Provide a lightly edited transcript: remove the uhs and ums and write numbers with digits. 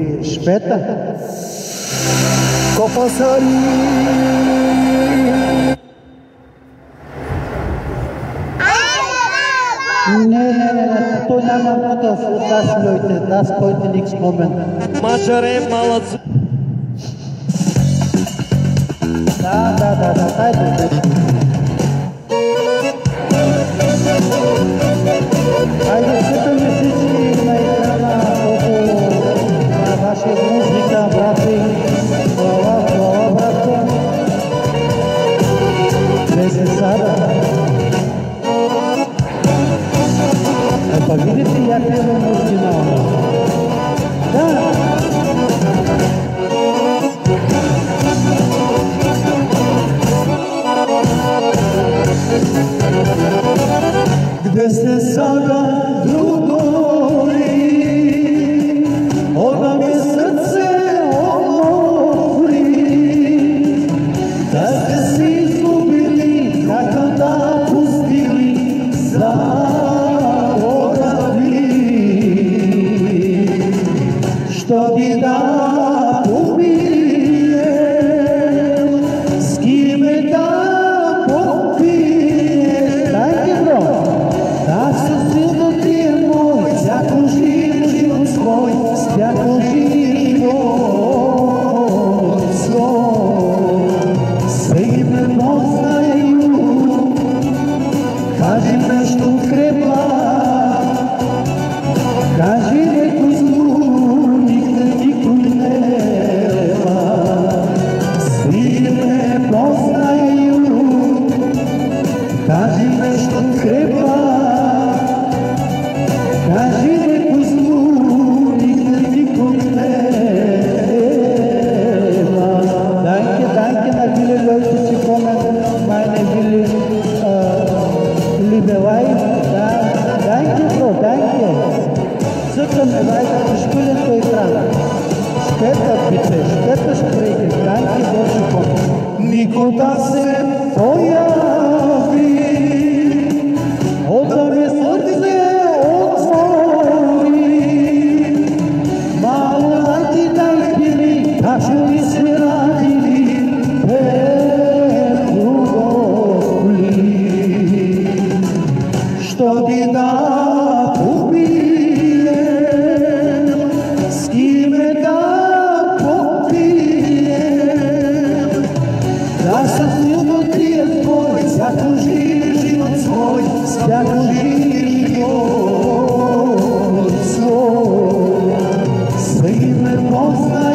би Шпета. Копасари! Не, той няма тук в тази лойте, аз който ник спомен. Мачаре, малаци! Да, хайде. Хайде, питаме всички на екрана около вашия музика, брати. Глава, братко. Влезе сада. Па видите, я певам оригинално. Да. Gde se sada drugori, ona mi srce omori, da ste si izgubili, kako da pustili zaboravi. Što bi da popijem, s kime da popijem, dajte bro. Da se silno ti je moj, svako živ život svoj, svako živ život svoj. Sve ime poznaju, kaži nešto treba, kaži neku zlu, nikde nikud nema. Svi ime poznaju, kaži nešto treba, kaži neku zlu, nikde nikud nema. Danke na viele Leute, die kommen, meine liebe Wife. Danke, Bro, danke. Suchen wir weiter zu spielen zu Ekran. Später bitte, später sprechen. Danke, Deutsche kommen. Nikoda se pojavi, onda me srce otvori. Malo lati daj bili, kažu li sve radili, predugoli. Što bi da popijem, s kime da popijem, da sam silno ti je tvoj, svako živ život svoj, svako živ život svoj. Sve ime poznaje